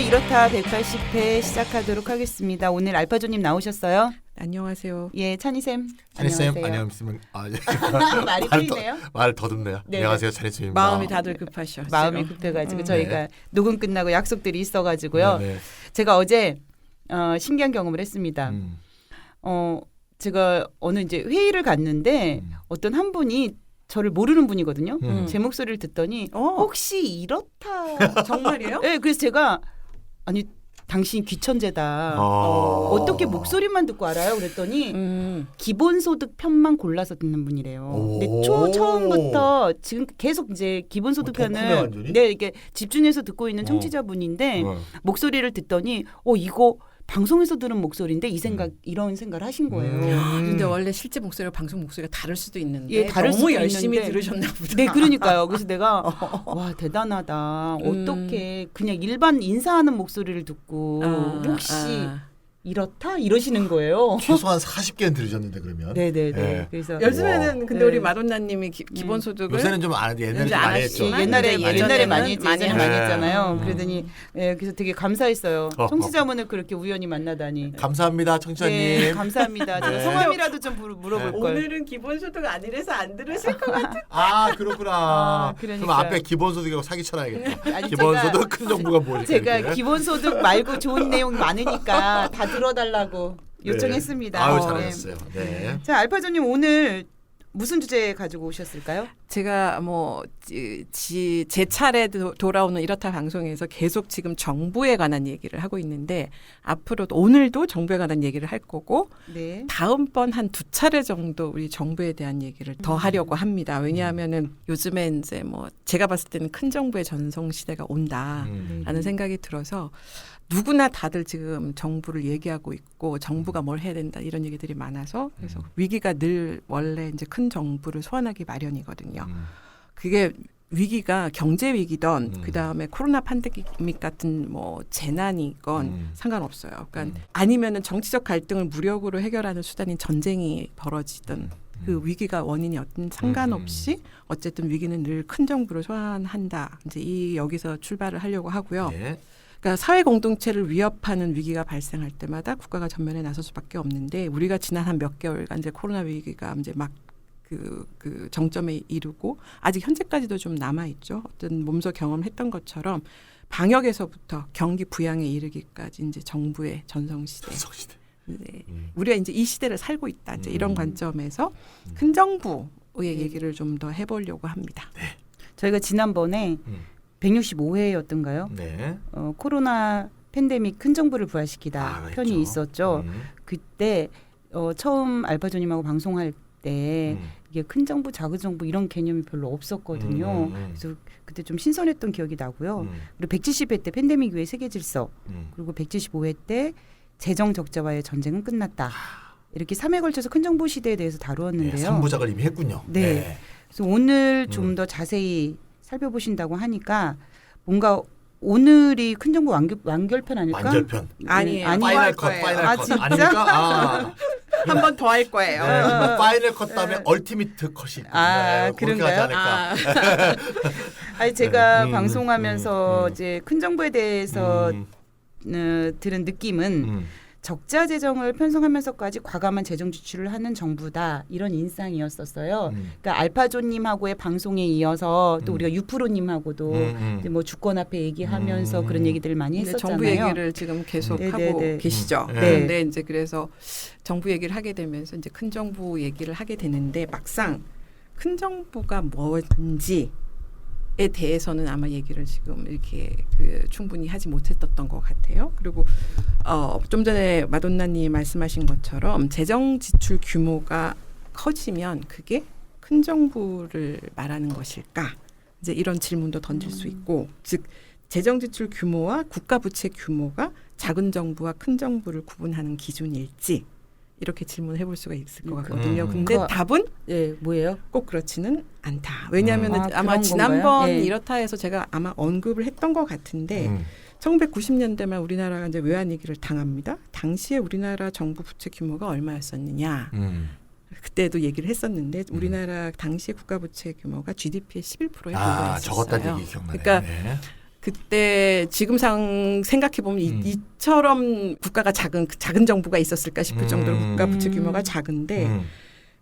이렇다 180회 시작하도록 하겠습니다. 오늘 알파조님 나오셨어요? 안녕하세요. 예, 찬이쌤. 찬이쌤 안녕하세요. 말이 틀리네요. 말 더듬네요. 네. 안녕하세요, 찬이쌤입니다. 마음이 다들 급하셔. 마음이 급해가지고 저희가 네. 녹음 끝나고 약속들이 있어가지고요. 네. 제가 어제 신기한 경험을 했습니다. 제가 어느 이제 회의를 갔는데 어떤 한 분이 저를 모르는 분이거든요. 제 목소리를 듣더니 혹시 이렇다. 정말이에요? 네, 그래서 제가 아니 당신 귀천재다. 어떻게 목소리만 듣고 알아요? 그랬더니 기본소득 편만 골라서 듣는 분이래요. 근데 처음부터 지금 계속 이제 기본소득 편을 이렇게 집중해서 듣고 있는 청취자분인데 목소리를 듣더니 이거 방송에서 들은 목소리인데 이런 생각을 하신 거예요. 근데 원래 실제 목소리와 방송 목소리가 다를 수도 있는데 예, 다를 너무 수도 열심히 있는데. 들으셨나 보다. 네, 그러니까요. 그래서 내가 와 대단하다. 어떻게 그냥 일반 인사하는 목소리를 듣고 혹시 이렇다 이러시는 거예요. 최소한 40개는 들으셨는데 그러면. 네네네. 네. 그래서 요즘에는 근데 네. 우리 마돈나님이 기본소득을 요새는 좀 안 하는데 옛날에 이제 좀 안 많이 하시죠. 했죠. 옛날에 예전에는 많이 했지. 예전에 많이 했잖아요. 네. 그러더니 그래서 되게 감사했어요. 청취자분을 그렇게 우연히 만나다니. 감사합니다, 청취자님. 네, 감사합니다. 제가 네. 성함이라도 좀 물어볼 걸. 오늘은 기본소득 아니라서 안 들으실 것 같아. 그렇구나. 그러니까. 그럼 앞에 기본소득이라고 사기 쳐놔야겠다. 아니, 기본소득 큰 정보가 뭐지? 제가 기본소득 말고 좋은 내용 많으니까 다 들어달라고 요청했습니다. 아유, 네. 잘하셨어요. 네. 자, 알파조님 오늘 무슨 주제 가지고 오셨을까요? 제가 제 차례 돌아오는 이렇다 방송에서 계속 지금 정부에 관한 얘기를 하고 있는데 앞으로도 오늘도 정부에 관한 얘기를 할 거고 네. 다음번 한 2차례 정도 우리 정부에 대한 얘기를 더 하려고 합니다. 왜냐하면은 요즘에 이제 제가 봤을 때는 큰 정부의 전성 시대가 온다라는 생각이 들어서 누구나 다들 지금 정부를 얘기하고 있고 정부가 뭘 해야 된다 이런 얘기들이 많아서 그래서 위기가 늘 원래 이제 큰 정부를 소환하기 마련이거든요. 그게 위기가 경제 위기든 그다음에 코로나 팬데믹 같은 재난이건 상관없어요. 그러니까 아니면은 정치적 갈등을 무력으로 해결하는 수단인 전쟁이 벌어지든 그 위기가 원인이었든 상관없이 어쨌든 위기는 늘 큰 정부를 소환한다. 이제 여기서 출발을 하려고 하고요. 네. 그러니까 사회 공동체를 위협하는 위기가 발생할 때마다 국가가 전면에 나설 수밖에 없는데 우리가 지난 한 몇 개월간 이제 코로나 위기가 이제 막 그 정점에 이르고 아직 현재까지도 좀 남아 있죠. 어떤 몸소 경험했던 것처럼 방역에서부터 경기 부양에 이르기까지 이제 정부의 전성시대. 네. 우리가 이제 이 시대를 살고 있다. 이제 이런 관점에서 큰 정부의 얘기를 좀 더 해보려고 합니다. 네. 저희가 지난번에 165회였던가요? 네. 코로나 팬데믹 큰 정부를 부활시키다 편이 있죠. 있었죠. 그때 처음 알파조님하고 방송할 때 이게 큰 정부, 작은 정부 이런 개념이 별로 없었거든요. 그래서 그때 좀 신선했던 기억이 나고요. 그리고 170회 때 팬데믹 이후의 세계 질서, 그리고 175회 때 재정 적자와의 전쟁은 끝났다. 이렇게 3회 걸쳐서 큰 정부 시대에 대해서 다루었는데요. 네, 3부작을 이미 했군요. 네. 그래서 오늘 좀 더 자세히 살펴보신다고 하니까 뭔가 오늘이 큰 정부 완결편 아닐까? 완결편. 아니에요. 파이널 컷, 파이널 컷. 아닙니까? 한 번 더 할 거예요. 네, 파이널 컷 다음에 얼티미트 컷이 있거든요. 그런가요? 아니 제가 방송하면서 이제 큰 정부에 대해서 들은 느낌은 적자 재정을 편성하면서까지 과감한 재정 지출을 하는 정부다 이런 인상이었었어요. 그러니까 알파조님하고의 방송에 이어서 또 우리가 유프로님하고도 주권 앞에 얘기하면서 그런 얘기들을 많이 했었잖아요. 정부 얘기를 지금 계속 하고 계시죠. 근데 이제 그래서 정부 얘기를 하게 되면서 이제 큰 정부 얘기를 하게 되는데 막상 큰 정부가 뭔지 에 대해서는 아마 얘기를 지금 이렇게 충분히 하지 못했던 것 같아요. 그리고 좀 전에 마돈나님 말씀하신 것처럼 재정 지출 규모가 커지면 그게 큰 정부를 말하는 것일까? 이제 이런 질문도 던질 수 있고, 즉 재정 지출 규모와 국가 부채 규모가 작은 정부와 큰 정부를 구분하는 기준일지. 이렇게 질문을 해볼 수가 있을 것 같거든요. 근데 답은 뭐예요? 꼭 그렇지는 않다. 왜냐하면 아마 지난번 이렇다 해서 제가 아마 언급을 했던 것 같은데 1990년대 말 우리나라가 이제 외환위기를 당합니다. 당시에 우리나라 정부 부채 규모가 얼마였었느냐. 그때도 얘기를 했었는데 우리나라 당시의 국가 부채 규모가 GDP의 11%에 불과했었어요. 적었다는 얘기 기억나네요. 그러니까 그때 지금상 생각해 보면 이처럼 국가가 작은 정부가 있었을까 싶을 정도로 국가 부채 규모가 작은데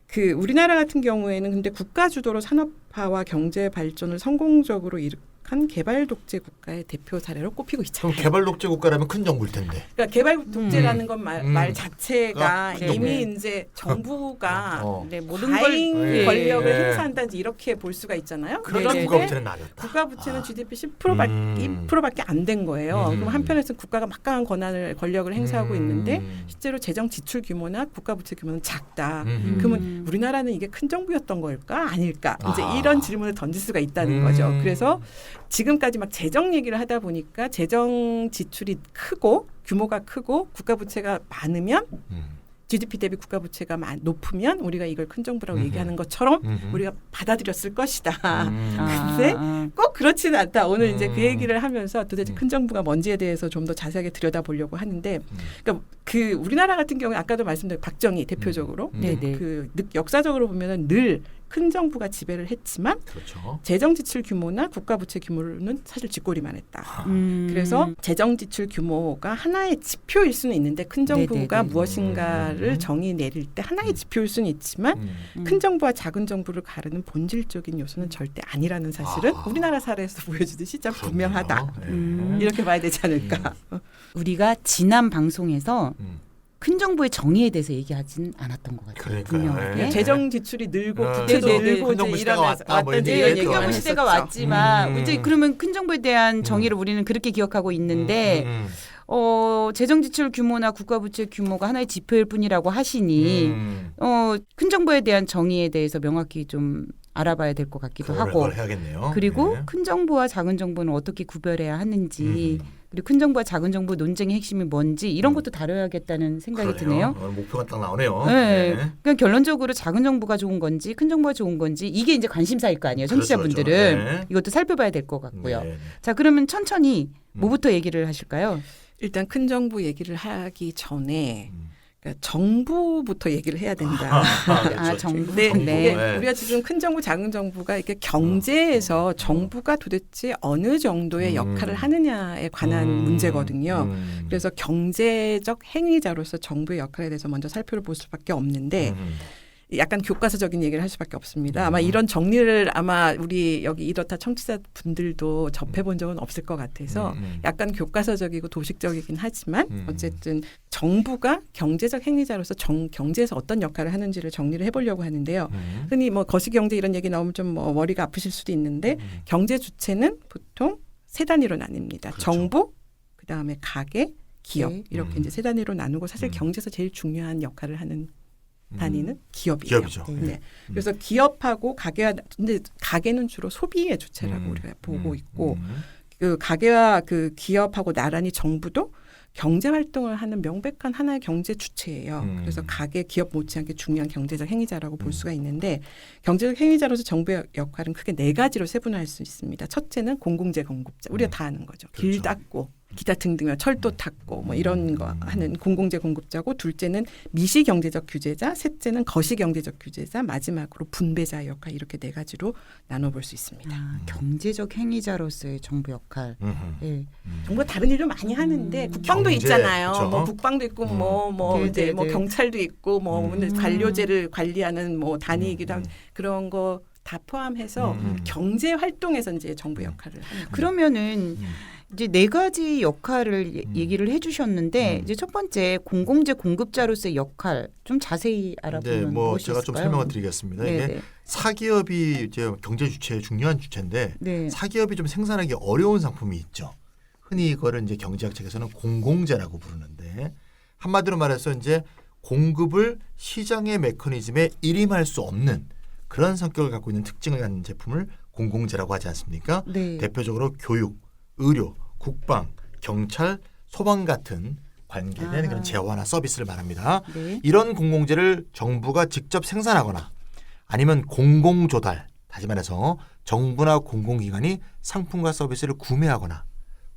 그 우리나라 같은 경우에는 근데 국가 주도로 산업화와 경제 발전을 성공적으로 이룩한 개발 독재 국가의 대표 사례로 꼽히고 있잖아요. 그럼 개발 독재 국가라면 큰 정부일 텐데. 그러니까 개발 독재라는 건 말 자체가 큰 정부. 이미 이제 정부가 모든 과잉 걸 권력을 네. 행사한다든지 이렇게 볼 수가 있잖아요. 그러나 그런데 국가 부채는 낮았다. 국가 부채는 GDP 10%밖에 안 된 거예요. 그럼 한편에서는 국가가 막강한 권력을 행사하고 있는데 실제로 재정 지출 규모나 국가 부채 규모는 작다. 그러면 우리나라는 이게 큰 정부였던 걸까 아닐까? 이제 이런 질문을 던질 수가 있다는 거죠. 그래서 지금까지 막 재정 얘기를 하다 보니까 재정 지출이 크고 규모가 크고 국가 부채가 많으면 GDP 대비 국가 부채가 높으면 우리가 이걸 큰 정부라고 얘기하는 것처럼 우리가 받아들였을 것이다. 근데 꼭 그렇지는 않다. 오늘 이제 그 얘기를 하면서 도대체 큰 정부가 뭔지에 대해서 좀 더 자세하게 들여다보려고 하는데, 그러니까 그 우리나라 같은 경우에 아까도 말씀드린 박정희 대표적으로 그 역사적으로 보면은 늘 큰 정부가 지배를 했지만 그렇죠. 재정 지출 규모나 국가 부채 규모는 사실 쥐꼬리만 했다. 그래서 재정 지출 규모가 하나의 지표일 수는 있는데 큰 정부가 무엇인가를 정의 내릴 때 하나의 지표일 수는 있지만 큰 정부와 작은 정부를 가르는 본질적인 요소는 절대 아니라는 사실은 우리나라 사례에서 보여주듯이 참 분명하다. 이렇게 봐야 되지 않을까. 우리가 지난 방송에서 큰 정부의 정의에 대해서 얘기하진 않았던 것 같아요. 그러니까요. 분명하게. 재정 지출이 늘고 네. 부채도 네. 늘고 큰 정부 이제 시대가 이러면서 왔다, 뭐 왔다지 이런 이런 얘기가 얘기가 큰 시대가 왔지만 이제 그러면 큰 정부에 대한 정의를 우리는 그렇게 기억하고 있는데 재정 지출 규모나 국가 부채 규모가 하나의 지표일 뿐이라고 하시니 큰 정부에 대한 정의에 대해서 명확히 좀 알아봐야 될 것 같기도 하고 해야겠네요. 그리고 네. 큰 정부와 작은 정부는 어떻게 구별해야 하는지 그리고 큰 정부와 작은 정부 논쟁의 핵심이 뭔지 이런 것도 다뤄야겠다는 생각이 드네요. 목표가 딱 나오네요. 네. 네. 그냥 결론적으로 작은 정부가 좋은 건지 큰 정부가 좋은 건지 이게 이제 관심사일 거 아니에요. 청취자분들은. 그렇죠. 네. 이것도 살펴봐야 될 것 같고요. 네. 자, 그러면 천천히 뭐부터 얘기를 하실까요? 일단 큰 정부 얘기를 하기 전에 그러니까 정부부터 얘기를 해야 된다. 그렇죠. 정부. 네, 정부. 네. 네. 우리가 지금 큰 정부, 작은 정부가 이렇게 경제에서 정부가 도대체 어느 정도의 역할을 하느냐에 관한 문제거든요. 그래서 경제적 행위자로서 정부의 역할에 대해서 먼저 살펴볼 수밖에 없는데 약간 교과서적인 얘기를 할 수밖에 없습니다. 아마 이런 정리를 아마 우리 여기 이렇다 청취자분들도 접해본 적은 없을 것 같아서 약간 교과서적이고 도식적이긴 하지만 어쨌든 정부가 경제적 행위자로서 경제에서 어떤 역할을 하는지를 정리를 해보려고 하는데요. 흔히 뭐 거시경제 이런 얘기 나오면 좀 뭐 머리가 아프실 수도 있는데 경제 주체는 보통 세 단위로 나뉩니다. 그렇죠. 정부, 그다음에 가계, 기업 네. 이렇게 이제 세 단위로 나누고 사실 경제에서 제일 중요한 역할을 하는 단위는 기업이에요. 기업이죠. 네. 그래서 기업하고 가계와 근데 가계는 주로 소비의 주체라고 우리가 보고 있고 그 가계와 그 기업하고 나란히 정부도 경제 활동을 하는 명백한 하나의 경제 주체예요. 그래서 가계, 기업 못지않게 중요한 경제적 행위자라고 볼 수가 있는데 경제적 행위자로서 정부의 역할은 크게 네 가지로 세분화할 수 있습니다. 첫째는 공공재 공급자. 우리가 다 아는 거죠. 길 그렇죠. 닦고 기타 등등의 철도 닦고 뭐 이런 거 하는 공공재 공급자고 둘째는 미시 경제적 규제자, 셋째는 거시 경제적 규제자, 마지막으로 분배자의 역할 이렇게 네 가지로 나눠볼 수 있습니다. 경제적 행위자로서의 정부 역할. 네. 정부가 다른 일도 많이 하는데 국방도 경제, 있잖아요. 그쵸? 뭐 국방도 있고 뭐 네, 이제 네, 뭐 네. 경찰도 있고 뭐 관료제를 관리하는 뭐 단위이기도 하고 그런 거 다 포함해서 경제 활동에서 이제 정부 역할을 하는 거예요. 그러면은 이제 네 가지 역할을 얘기를 해주셨는데 이제 첫 번째 공공재 공급자로서의 역할 좀 자세히 알아보면 네, 뭐 무엇이 제가 좀 있을까요? 설명을 드리겠습니다. 네, 이게 네. 사기업이 이제 경제 주체의 중요한 주체인데 네. 사기업이 좀 생산하기 어려운 상품이 있죠. 흔히 이거를 이제 경제학 책에서는 공공재라고 부르는데 한마디로 말해서 이제 공급을 시장의 메커니즘에 일임할 수 없는 그런 성격을 갖고 있는 특징을 갖는 제품을 공공재라고 하지 않습니까? 네. 대표적으로 교육, 의료, 국방, 경찰, 소방 같은 관계된 그런 재화나 서비스를 말합니다. 네. 이런 공공재를 정부가 직접 생산하거나 아니면 공공조달, 다시 말해서 정부나 공공기관이 상품과 서비스를 구매하거나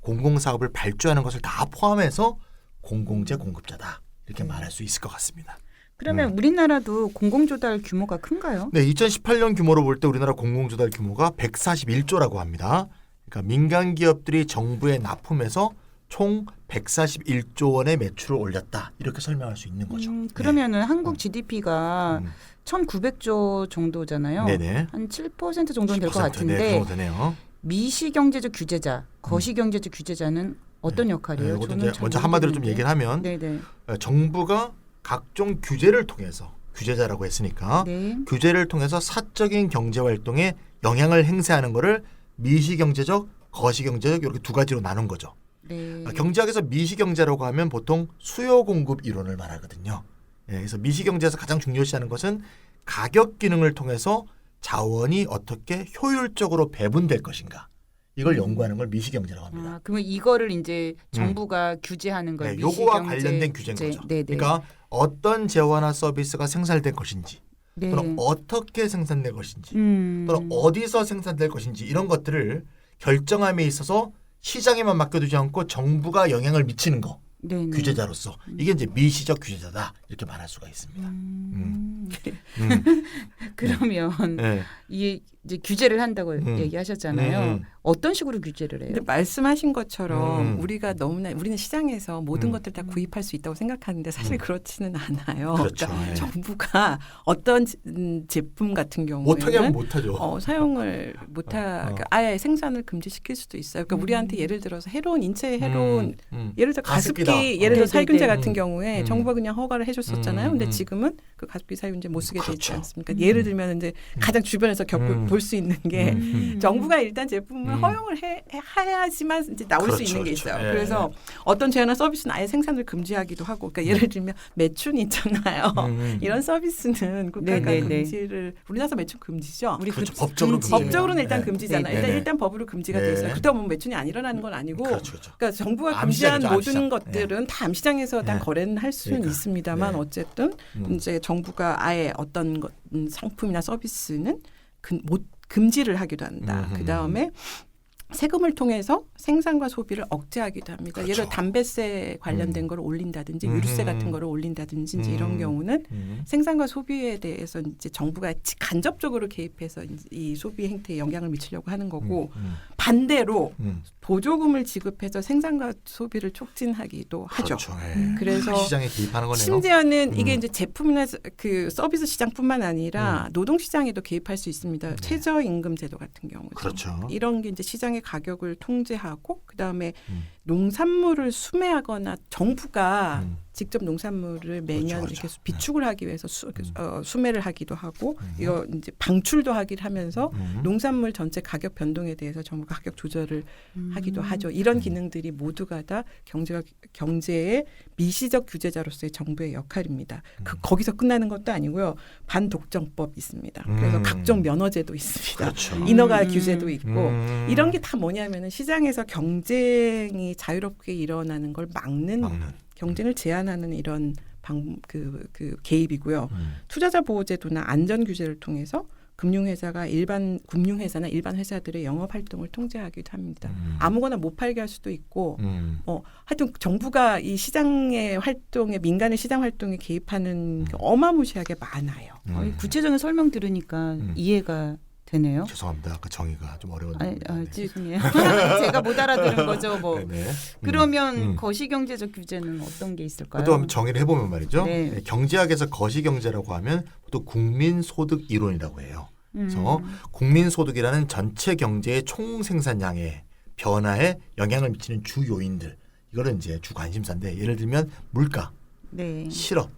공공사업을 발주하는 것을 다 포함해서 공공재 공급자다. 이렇게 말할 수 있을 것 같습니다. 그러면 우리나라도 공공조달 규모가 큰가요? 네, 2018년 규모로 볼 때 우리나라 공공조달 규모가 141조라고 합니다. 그러니까 민간 기업들이 정부에 납품해서 총 141조 원의 매출을 올렸다. 이렇게 설명할 수 있는 거죠. 그러면은 한국 GDP가 음. 1,900조 정도잖아요. 네네. 한 7% 정도는 될 것 10%, 같은데 네, 그 정도 되네요. 미시경제적 규제자, 거시경제적 규제자는 어떤 역할이에요? 이것도 저는 이제 잘 먼저 한마디로 좀 모르겠는데. 얘기를 하면 네네. 정부가 각종 규제를 통해서 규제자라고 했으니까 네. 규제를 통해서 사적인 경제 활동에 영향을 행사하는 거를 미시경제적, 거시경제적 이렇게 두 가지로 나눈 거죠. 네. 경제학에서 미시경제라고 하면 보통 수요 공급 이론을 말하거든요. 그래서 미시경제에서 가장 중요시하는 것은 가격 기능을 통해서 자원이 어떻게 효율적으로 배분될 것인가. 이걸 연구하는 걸 미시경제라고 합니다. 아, 그러면 이거를 이제 정부가 규제하는 걸 네, 요거와 미시경제 관련된 규제인 규제. 거죠. 네네. 그러니까 어떤 재화나 서비스가 생산될 것인지 네. 또는 어떻게 생산될 것인지 음. 또는 어디서 생산될 것인지 이런 것들을 결정함에 있어서 시장에만 맡겨두지 않고 정부가 영향을 미치는 거 네네. 규제자로서 이게 이제 미시적 규제자다 이렇게 말할 수가 있습니다. 그러면 네. 이 이제 규제를 한다고 얘기하셨잖아요. 어떤 식으로 규제를 해요? 근데 말씀하신 것처럼 음. 우리는 시장에서 모든 음. 것들 다 구입할 수 있다고 생각하는데 사실 그렇지는 않아요. 그렇죠. 그러니까 예. 정부가 어떤 제품 같은 못하게 하면 경우에는 못하죠. 사용을 그러니까 아예 생산을 금지시킬 수도 있어요. 그러니까 우리한테 예를 들어서 인체에 해로운 예를 들어 가습기, 가습기다. 예를 들어 네네네. 살균제 같은 경우에 음. 정부가 그냥 허가를 해줬었잖아요. 근데 음. 지금은 그 가습기 살균제 못 쓰게 돼 있지 그렇죠. 않습니까? 예를 들면 이제 가장 주변에서 볼 수 있는 게 정부가 일단 제품을 허용을 해야지만 이제 나올 수 그렇죠, 있는 게 그렇죠. 있어요. 예. 그래서 어떤 제어나 서비스는 아예 생산을 금지하기도 하고, 그러니까 예를 들면 매춘 있잖아요. 이런 서비스는 국가가 네네네. 금지를 우리나라 매춘 금지죠. 우리 그렇죠. 그 법적으로 금지예요. 법적으로는 일단 네. 금지잖아요. 네. 일단 법으로 금지가 네. 돼 있어요. 그렇다고 뭐 매춘이 안 일어나는 건 아니고, 그렇죠, 그렇죠. 그러니까 정부가 암시장이죠, 금지한 모든 암시장. 것들은 다 암시장에서 다 네. 거래는 할 수는 그러니까. 있습니다만 네. 어쨌든 이제 정부가 아예 어떤 상품이나 서비스는 금지를 하기도 한다. 그 다음에 세금을 통해서 생산과 소비를 억제하기도 합니다. 그렇죠. 예를 들어 담배세 관련된 거를 올린다든지 유류세 같은 거를 올린다든지 이제 이런 경우는 생산과 소비에 대해서 이제 정부가 간접적으로 개입해서 이 소비 행태에 영향을 미치려고 하는 거고 반대로 보조금을 지급해서 생산과 소비를 촉진하기도 하죠. 그렇죠. 그래서 시장에 개입하는 거네요. 심지어는 이게 이제 제품이나 그 서비스 시장뿐만 아니라 노동 시장에도 개입할 수 있습니다. 최저임금 제도 같은 경우죠. 그렇죠. 이런 게 이제 시장의 가격을 통제하고 그다음에 농산물을 수매하거나 정부가 직접 농산물을 매년 그렇죠. 이렇게 비축을 하기 위해서 수매를 하기도 하고 이거 이제 방출도 하기를 하면서 농산물 전체 가격 변동에 대해서 정부가 가격 조절을 하기도 하죠. 이런 기능들이 모두가 다 경제의 미시적 규제자로서의 정부의 역할입니다. 거기서 끝나는 것도 아니고요. 반독점법 있습니다. 그래서 각종 면허제도 있습니다. 그렇죠. 인허가 규제도 있고 이런 게 다 뭐냐면은 시장에서 경쟁이 자유롭게 일어나는 걸 막는 경쟁을 제한하는 이런 그 개입이고요. 투자자 보호제도나 안전 규제를 통해서 금융회사나 일반 회사들의 영업 활동을 통제하기도 합니다. 아무거나 못 팔게 할 수도 있고, 하여튼 정부가 이 시장의 활동에 민간의 시장 활동에 개입하는 게 어마무시하게 많아요. 구체적인 설명 들으니까 이해가 되네요. 죄송합니다. 아까 정의가 좀 어려웠는데. 죄송해요. 제가 못 알아들은 거죠. 뭐. 네네. 그러면 거시경제적 규제는 어떤 게 있을까요? 또 한번 정의를 해보면 말이죠. 네. 경제학에서 거시경제라고 하면 또 국민소득 이론이라고 해요. 그래서 국민소득이라는 전체 경제의 총생산량의 변화에 영향을 미치는 주 요인들 이거는 이제 주 관심사인데 예를 들면 물가, 네. 실업,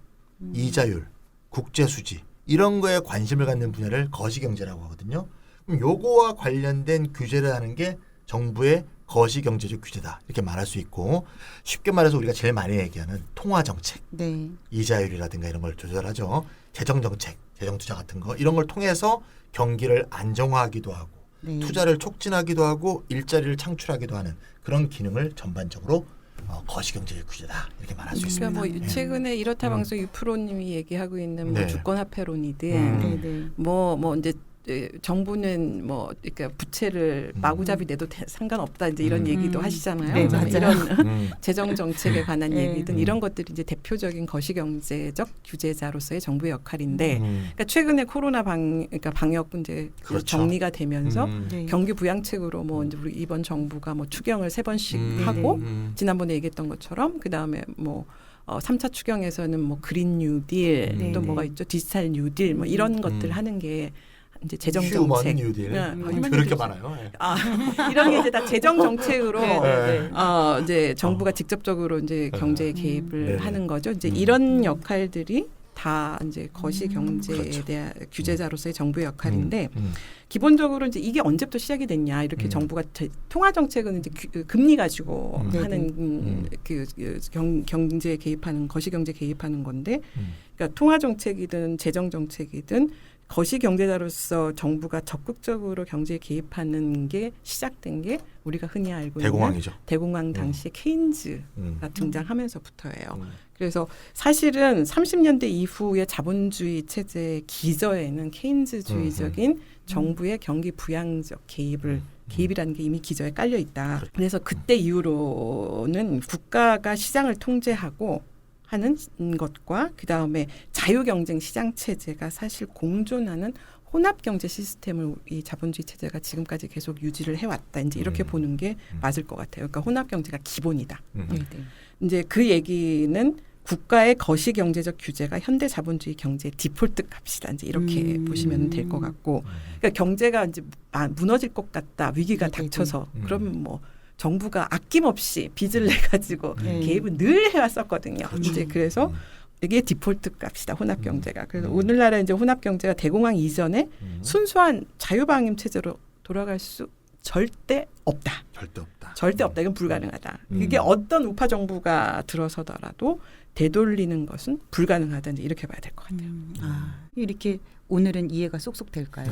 이자율, 국제수지 이런 거에 관심을 갖는 분야를 거시경제라고 하거든요. 그럼 요거와 관련된 규제를 하는 게 정부의 거시경제적 규제다 이렇게 말할 수 있고 쉽게 말해서 우리가 제일 많이 얘기하는 통화정책, 네. 이자율이라든가 이런 걸 조절하죠. 재정정책, 재정투자 같은 거 이런 걸 통해서 경기를 안정화하기도 하고 네. 투자를 촉진하기도 하고 일자리를 창출하기도 하는 그런 기능을 전반적으로 거시경제적 규제다 이렇게 말할 수 있습니다. 그러니까 뭐 최근에 이렇다 방송 유프로님이 얘기하고 있는 뭐 네. 주권화폐론이든 네. 네. 뭐 이제 정부는 뭐 그러니까 부채를 마구잡이 내도 상관없다 이제 이런 얘기도 하시잖아요. 네, 맞아요. 이런 재정 정책에 관한 네. 얘기든 이런 것들이 이제 대표적인 거시경제적 규제자로서의 정부의 역할인데, 그러니까 최근에 코로나 그러니까 방역 문제 그렇죠. 정리가 되면서 네. 경기 부양책으로 뭐 이제 우리 이번 정부가 뭐 추경을 3번씩 하고 지난번에 얘기했던 것처럼 그 다음에 뭐 3차 추경에서는 뭐 그린 뉴딜 네, 또 네. 뭐가 있죠, 디지털 뉴딜 뭐 이런 것들 하는 게 이제 재정 휴먼 정책. 뉴딜 휴먼 그렇게 뉴딜. 많아요. 예. 이런 게 이제 다 재정 정책으로 네. 이제 정부가 직접적으로 이제 경제에 개입을 네. 하는 거죠. 이제 이런 역할들이 다 이제 거시 경제에 그렇죠. 대한 규제자로서의 정부의 역할인데 기본적으로 이제 이게 언제부터 시작이 됐냐 이렇게 정부가 통화 정책은 이제 금리 가지고 하는 경제에 개입하는 거시 경제 개입하는 건데, 그러니까 통화 정책이든 재정 정책이든 거시 경제자로서 정부가 적극적으로 경제에 개입하는 게 시작된 게 우리가 흔히 알고 대공황이죠. 있는 대공황 당시 케인즈가 등장하면서부터예요. 음. 그래서 사실은 30년대 이후의 자본주의 체제의 기저에는 케인즈주의적인 정부의 경기 부양적 개입이라는 게 이미 기저에 깔려 있다. 그래서 그때 이후로는 국가가 시장을 통제하고 하는 것과 그 다음에 자유경쟁 시장 체제가 사실 공존하는 혼합 경제 시스템을 이 자본주의 체제가 지금까지 계속 유지를 해왔다. 이제 이렇게 보는 게 맞을 것 같아요. 그러니까 혼합 경제가 기본이다. 이제 그 얘기는 국가의 거시 경제적 규제가 현대 자본주의 경제의 디폴트 값이다. 이제 이렇게 보시면 될 것 같고, 그러니까 경제가 이제 무너질 것 같다, 위기가 닥쳐서 그러면 뭐 정부가 아낌없이 빚을 내 가지고 개입은 늘 해왔었거든요. 이제 그래서 이게 디폴트 값이다, 혼합 경제가. 그래서 오늘날에 이제 혼합 경제가 대공황 이전에 순수한 자유방임 체제로 돌아갈 수 절대 없다. 절대 없다. 절대 없다. 이건 불가능하다. 이게 어떤 우파 정부가 들어서더라도 되돌리는 것은 불가능하다. 이제 이렇게 봐야 될 것 같아요. 이렇게 오늘은 이해가 쏙쏙 될까요?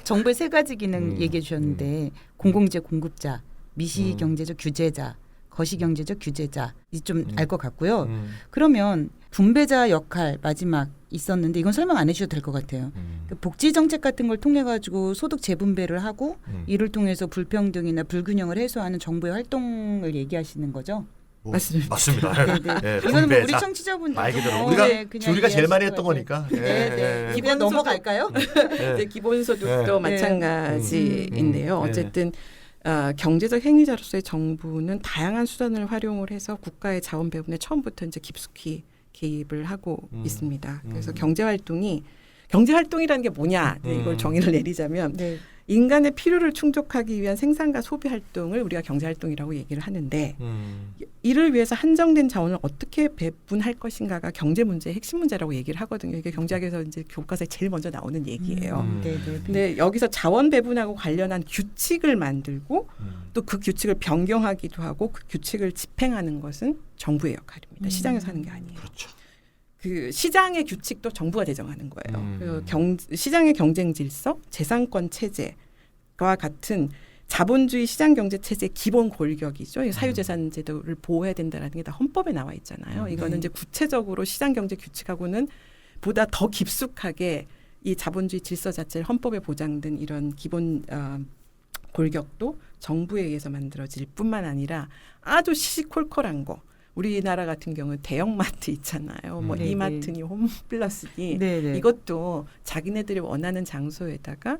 정부의 세 가지 기능 얘기해 주셨는데 공공재 공급자, 미시경제적 규제자, 거시경제적 규제자 좀 알 것 같고요. 그러면 분배자 역할 마지막 있었는데 이건 설명 안 해주셔도 될 것 같아요. 그 복지 정책 같은 걸 통해 가지고 소득 재분배를 하고 이를 통해서 불평등이나 불균형을 해소하는 정부의 활동을 얘기하시는 거죠? 맞습니다. 맞습니다. 네네. 예, 이거는 뭐 우리 분배자. 청취자분들 말 그대로 네, 우리가 제일 많이 했던 이해하실 거니까. 것 같아요. 네, 네. 그냥 넘어갈까요? 이제 기본소득도 네. 마찬가지인데요. 어쨌든 경제적 행위자로서의 정부는 다양한 수단을 활용을 해서 국가의 자원 배분에 처음부터 이제 깊숙이 개입을 하고 있습니다. 그래서 경제 활동이라는 게 뭐냐 이걸 정의를 내리자면 네. 인간의 필요를 충족하기 위한 생산과 소비 활동을 우리가 경제 활동이라고 얘기를 하는데 이를 위해서 한정된 자원을 어떻게 배분할 것인가가 경제 문제의 핵심 문제라고 얘기를 하거든요. 이게 경제학에서 이제 교과서에 제일 먼저 나오는 얘기예요. 네. 근데 여기서 자원 배분하고 관련한 규칙을 만들고 또 그 규칙을 변경하기도 하고 그 규칙을 집행하는 것은 정부의 역할입니다. 시장에서 하는 게 아니에요. 그렇죠. 그 시장의 규칙도 정부가 제정하는 거예요. 그 시장의 경쟁 질서, 재산권 체제와 같은 자본주의 시장 경제 체제의 기본 골격이죠. 사유재산 제도를 보호해야 된다는 게 다 헌법에 나와 있잖아요. 이거는 이제 구체적으로 시장 경제 규칙하고는 보다 더 깊숙하게 이 자본주의 질서 자체를 헌법에 보장된 이런 기본 골격도 정부에 의해서 만들어질 뿐만 아니라 아주 시시콜콜한 거. 우리나라 같은 경우는 대형마트 있잖아요. 뭐 네네. 이마트니 홈플러스니 네네. 이것도 자기네들이 원하는 장소에다가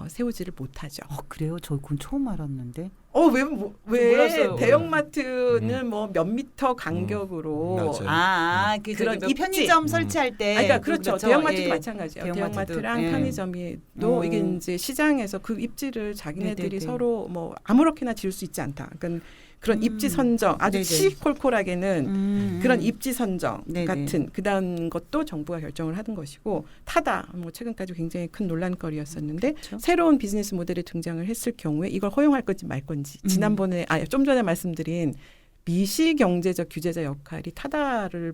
세우지를 못하죠. 그래요? 저 그건 처음 알았는데. 왜 몰랐어요. 대형마트는 뭐 몇 미터 간격으로 맞아요. 그 그런 저기 입지. 편의점 설치할 때. 그러니까 그렇죠. 대형마트도 예. 마찬가지예요. 대형마트도. 대형마트랑 예. 편의점도 이게 이제 시장에서 그 입지를 자기네들이 네네네. 서로 뭐 아무렇게나 지을 수 있지 않다. 그러니까 그런 입지 선정 아주 네네. 시시콜콜하게는 그런 입지 선정 네네. 같은 그다음 것도 정부가 결정을 하는 것이고 타다 뭐 최근까지 굉장히 큰 논란거리였었는데 그렇죠. 새로운 비즈니스 모델이 등장을 했을 경우에 이걸 허용할 건지 말 건지 지난번에 좀 전에 말씀드린 미시 경제적 규제자 역할이 타다를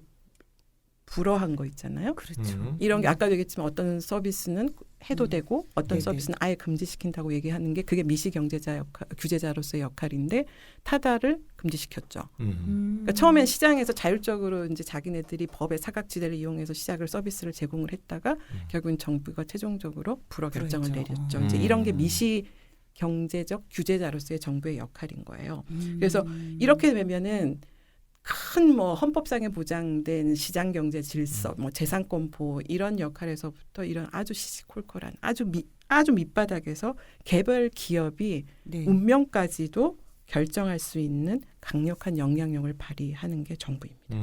불허한 거 있잖아요. 그렇죠. 이런 게 아까도 얘기했지만 어떤 서비스는 해도 되고 어떤 네네. 서비스는 아예 금지시킨다고 얘기하는 게 그게 미시경제자 규제자로서의 역할인데 타다를 금지시켰죠. 그러니까 처음엔 시장에서 자율적으로 이제 자기네들이 법의 사각지대를 이용해서 시작을 서비스를 제공을 했다가 결국은 정부가 최종적으로 불허 결정을 그렇죠. 내렸죠. 이제 이런 게 미시 경제적 규제자로서의 정부의 역할인 거예요. 그래서 이렇게 되면은 큰 뭐 헌법상에 보장된 시장 경제 질서, 뭐 재산권 보호 이런 역할에서부터 이런 아주 시시콜콜한 아주 밑바닥에서 개별 기업이 네. 운명까지도 결정할 수 있는 강력한 영향력을 발휘하는 게 정부입니다.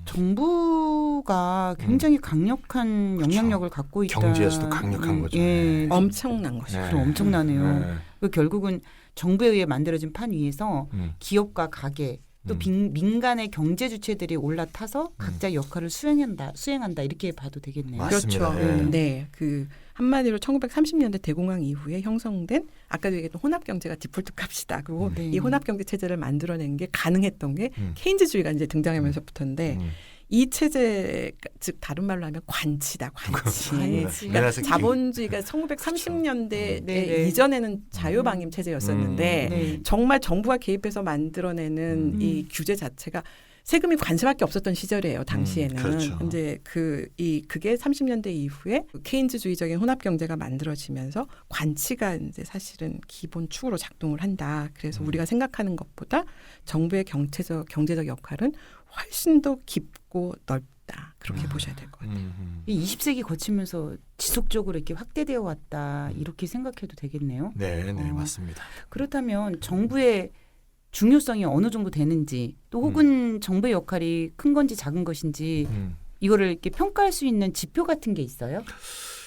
정부가 굉장히 강력한 영향력을 갖고 있다. 경제에서도 강력한 거죠. 예. 엄청난 것이죠. 그럼 엄청나네요. 네. 그 결국은 정부에 의해 만들어진 판 위에서 기업과 가게 또 민간의 경제 주체들이 올라타서 각자 역할을 수행한다 이렇게 봐도 되겠네요. 맞습니다. 그렇죠. 예. 네, 그 한마디로 1930년대 대공황 이후에 형성된 아까도 얘기했던 혼합 경제가 디폴트 값이다. 그리고 네. 이 혼합 경제 체제를 만들어낸 게 가능했던 게 케인즈주의가 이제 등장하면서부터인데 이 체제 즉 다른 말로 하면 관치다. 관치. 관치. 그러니까 내가 자본주의가 1930년대 네. 이전에는 자유방임 체제였었는데 네. 정말 정부가 개입해서 만들어내는 이 규제 자체가 세금이 관세밖에 없었던 시절이에요. 당시에는. 그렇죠. 근데 그게 30년대 이후에 케인즈주의적인 혼합 경제가 만들어지면서 관치가 이제 사실은 기본 축으로 작동을 한다. 그래서 우리가 생각하는 것보다 정부의 경제적 역할은 훨씬 더 깊고 넓다. 그렇게 보셔야 될 것 같아요. 이 20세기 거치면서 지속적으로 이렇게 확대되어 왔다 이렇게 생각해도 되겠네요. 네, 맞습니다. 그렇다면 정부의 중요성이 어느 정도 되는지 또 혹은 정부의 역할이 큰 건지 작은 것인지 이거를 이렇게 평가할 수 있는 지표 같은 게 있어요?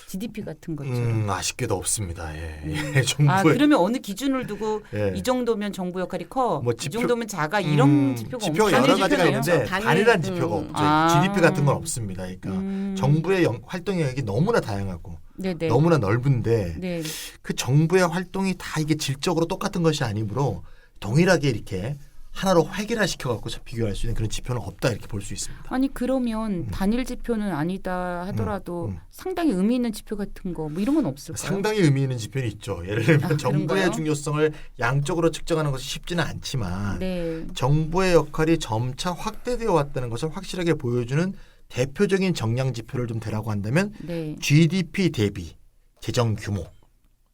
GDP 같은 것처럼. 아쉽게도 없습니다. 예. 정부의 아 그러면 어느 기준을 두고 예. 이 정도면 정부 역할이 커, 뭐 이 정도면 작아 이런 지표가 지표가 없나요? 여러 가지가 지표네요. 있는데 단일한 지표가 없죠. GDP 같은 건 없습니다. 그러니까 정부의 활동 영역이 너무나 다양하고 네네. 너무나 넓은데 네. 그 정부의 활동이 다 이게 질적으로 똑같은 것이 아니므로 동일하게 이렇게 하나로 획일화시켜 갖고 비교할 수 있는 그런 지표는 없다 이렇게 볼 수 있습니다. 아니 그러면 단일 지표는 아니다 하더라도 상당히 의미 있는 지표 같은 거 뭐 이런 건 없을까요? 상당히 의미 있는 지표는 있죠. 예를 들면 정부의 그런가요? 중요성을 양적으로 측정하는 것이 쉽지는 않지만 네. 정부의 역할이 점차 확대되어 왔다는 것을 확실하게 보여주는 대표적인 정량 지표를 좀 대라고 한다면 네. GDP 대비 재정 규모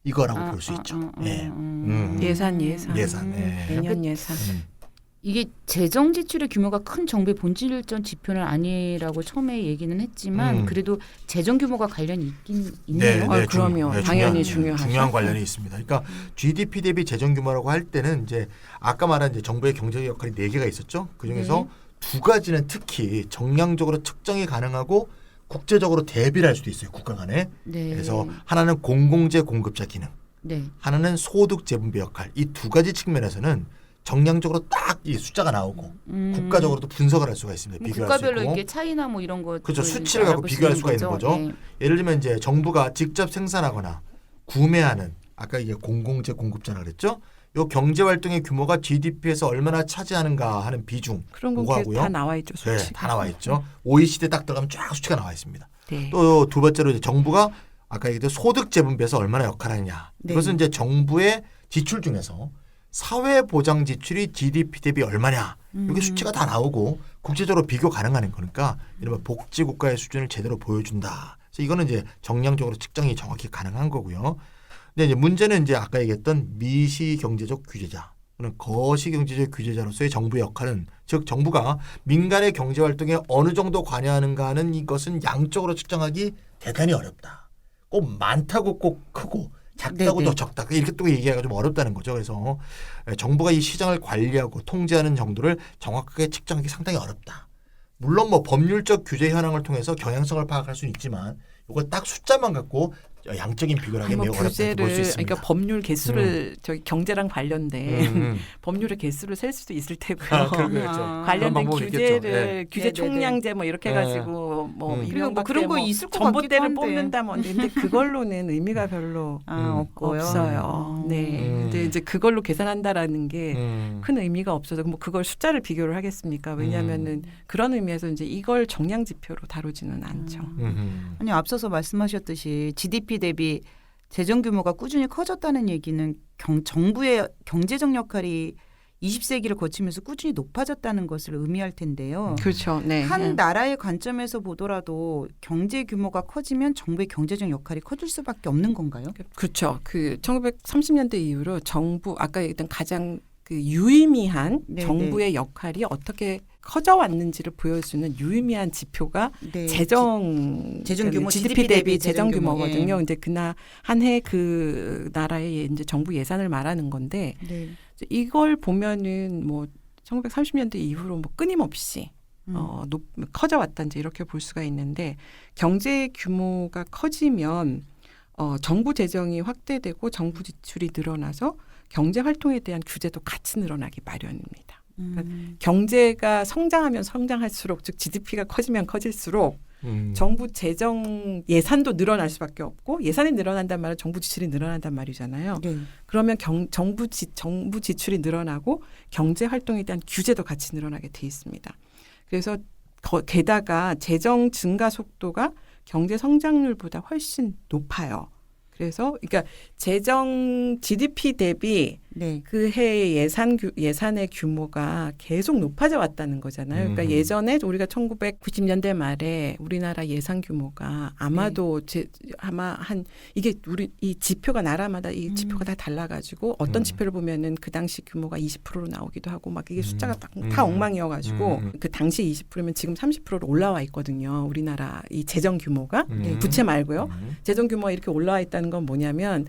이거라고 볼 수 있죠. 예. 예산. 예. 매년 예산. 이게 재정 지출의 규모가 큰 정부의 본질적 지표는 아니라고 처음에 얘기는 했지만 그래도 재정 규모가 관련이 있긴 있네요. 그럼요. 당연히 중요하죠. 중요한 관련이 있습니다. 그러니까 GDP 대비 재정 규모라고 할 때는 이제 아까 말한 이제 정부의 경제적 역할이 4개가 있었죠. 그 중에서 두 가지는 특히 정량적으로 측정이 가능하고 국제적으로 대비를 할 수도 있어요. 국가 간에. 네. 그래서 하나는 공공재 공급자 기능, 네. 하나는 소득 재분배 역할. 이 두 가지 측면에서는 정량적으로 딱 이 숫자가 나오고 국가적으로도 분석을 할 수가 있습니다. 뭐 비교할 수 국가별로 있고. 이게 차이나 뭐 이런 거 그렇죠. 수치를 갖고 비교할 수가 있는 거죠. 네. 예를 들면 이제 정부가 직접 생산하거나 구매하는 아까 이게 공공재 공급자라 그랬죠. 요 경제 활동의 규모가 GDP에서 얼마나 차지하는가 하는 비중 그런 건 그거하고요. 다 나와 있죠. 네, 수치가. 다 나와 있죠. OECD 딱 들어가면 쫙 수치가 나와 있습니다. 네. 또 두 번째로 이제 정부가 아까 얘기했던 소득 재분배에서 얼마나 역할하느냐. 네. 이것은 이제 정부의 지출 중에서 사회보장 지출이 GDP 대비 얼마냐. 이게 수치가 다 나오고 국제적으로 비교 가능한 거니까 이러면 복지국가의 수준을 제대로 보여준다. 그래서 이거는 이제 정량적으로 측정이 정확히 가능한 거고요. 근데 이제 문제는 이제 아까 얘기했던 미시경제적 규제자, 또는 거시경제적 규제자로서의 정부의 역할은 즉 정부가 민간의 경제 활동에 어느 정도 관여하는가 하는 이것은 양적으로 측정하기 대단히 어렵다. 꼭 많다고 꼭 크고 작다고 네네. 더 적다. 이렇게 또 얘기하기가 좀 어렵다는 거죠. 그래서 정부가 이 시장을 관리하고 통제하는 정도를 정확하게 측정하기 상당히 어렵다. 물론 뭐 법률적 규제 현황을 통해서 경향성을 파악할 수는 있지만 이거 딱 숫자만 갖고 양적인 비교를 하기 매우 어렵다 이렇게 볼 수 있습니다. 그러니까 법률 개수를 저기 경제랑 관련된 법률의 개수를 셀 수도 있을 테고요. 그렇죠. 관련된 방법은 규제를 있겠죠. 예. 규제 네네네. 총량제 뭐 이렇게 네. 해가지고 뭐 그리고 이명박 뭐 그런 때 거 뭐 있을 것 같기도 전봇대를 한데. 뽑는다 뭐 근데 그걸로는 의미가 별로 없고요. 없어요. 네. 근데 이제 그걸로 계산한다라는 게 큰 의미가 없어서 뭐 그걸 숫자를 비교를 하겠습니까? 왜냐하면은 그런 의미에서 이제 이걸 정량 지표로 다루지는 않죠. 아니 앞서서 말씀하셨듯이 GDP 대비 재정 규모가 꾸준히 커졌다는 얘기는 정부의 경제적 역할이 20세기를 거치면서 꾸준히 높아졌다는 것을 의미할 텐데요. 그렇죠. 네. 한 나라의 관점에서 보더라도 경제 규모가 커지면 정부의 경제적 역할이 커질 수밖에 없는 건가요? 그렇죠. 그 1930년대 이후로 정부 아까 얘기했던 가장 그 유의미한 네네. 정부의 역할이 어떻게 커져 왔는지를 보여주는 유의미한 지표가 네. 재정 규모, GDP 대비 재정 재정 규모. 규모거든요. 예. 근데 그나 한 해 그 나라의 이제 정부 예산을 말하는 건데 네. 이걸 보면은 뭐 1930년대 이후로 뭐 끊임없이 커져 왔다 이제 이렇게 볼 수가 있는데 경제 규모가 커지면 정부 재정이 확대되고 정부 지출이 늘어나서 경제 활동에 대한 규제도 같이 늘어나기 마련입니다. 그러니까 경제가 성장하면 성장할수록 즉 GDP가 커지면 커질수록 정부 재정 예산도 늘어날 수밖에 없고 예산이 늘어난단 말은 정부 지출이 늘어난단 말이잖아요. 네. 그러면 정부 지출이 늘어나고 경제 활동에 대한 규제도 같이 늘어나게 돼 있습니다. 그래서 게다가 재정 증가 속도가 경제 성장률보다 훨씬 높아요. 그래서 그러니까 재정 GDP 대비 네. 그 해의 예산의 규모가 계속 높아져 왔다는 거잖아요. 그러니까 예전에 우리가 1990년대 말에 우리나라 예산 규모가 아마도 아마 이게 우리 이 지표가 나라마다 이 지표가 다 달라가지고 어떤 지표를 보면은 그 당시 규모가 20%로 나오기도 하고 막 이게 숫자가 다 엉망이어가지고 그 당시 20%면 지금 30%로 올라와 있거든요. 우리나라 이 재정 규모가 부채 말고요. 재정 규모가 이렇게 올라와 있다는 건 뭐냐면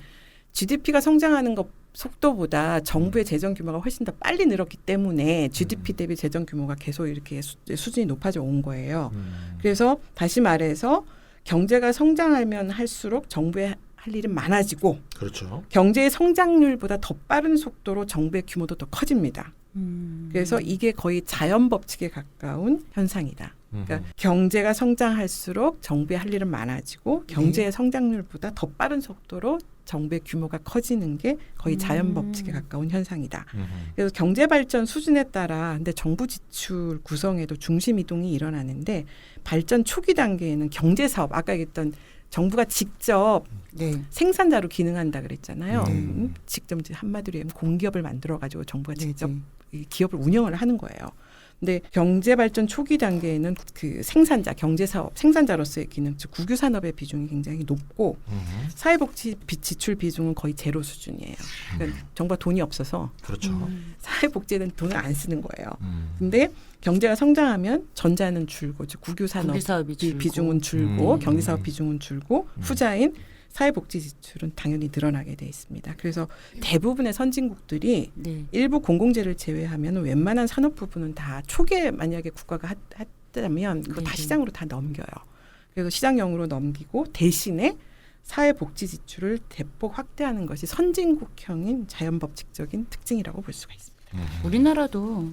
GDP가 성장하는 것 속도보다 정부의 재정 규모가 훨씬 더 빨리 늘었기 때문에 GDP 대비 재정 규모가 계속 이렇게 수준이 높아져 온 거예요. 그래서 다시 말해서 경제가 성장하면 할수록 정부의 할 일은 많아지고 그렇죠. 경제의 성장률보다 더 빠른 속도로 정부의 규모도 더 커집니다. 그래서 이게 거의 자연 법칙에 가까운 현상이다. 그러니까 경제가 성장할수록 정부의 할 일은 많아지고 경제의 성장률보다 더 빠른 속도로 정부의 규모가 커지는 게 거의 자연 법칙에 가까운 현상이다. 그래서 경제 발전 수준에 따라 근데 정부 지출 구성에도 중심 이동이 일어나는데 발전 초기 단계에는 경제 사업 아까 얘기했던 정부가 직접 네. 생산자로 기능한다 그랬잖아요. 직접 이제 한마디로 얘기하면 공기업을 만들어 가지고 정부가 직접 이 기업을 운영을 하는 거예요. 근데 경제 발전 초기 단계에는 그 생산자, 경제 사업, 생산자로서의 기능, 즉 국유 산업의 비중이 굉장히 높고 사회복지 지출 비중은 거의 제로 수준이에요. 그러니까 정부가 돈이 없어서 그렇죠. 사회복지에는 돈을 안 쓰는 거예요. 근데 경제가 성장하면 전자는 줄고, 즉 국유 산업 비중은 줄고, 경제 사업 비중은 줄고, 후자인 사회복지 지출은 당연히 늘어나게 돼 있습니다. 그래서 대부분의 선진국들이 일부 공공재를 제외하면 웬만한 산업 부분은 다 초기에 만약에 국가가 했다면 그거 다 시장으로 다 넘겨요. 그래서 시장형으로 넘기고 대신에 사회복지 지출을 대폭 확대하는 것이 선진국형인 자연법칙적인 특징이라고 볼 수가 있습니다. 우리나라도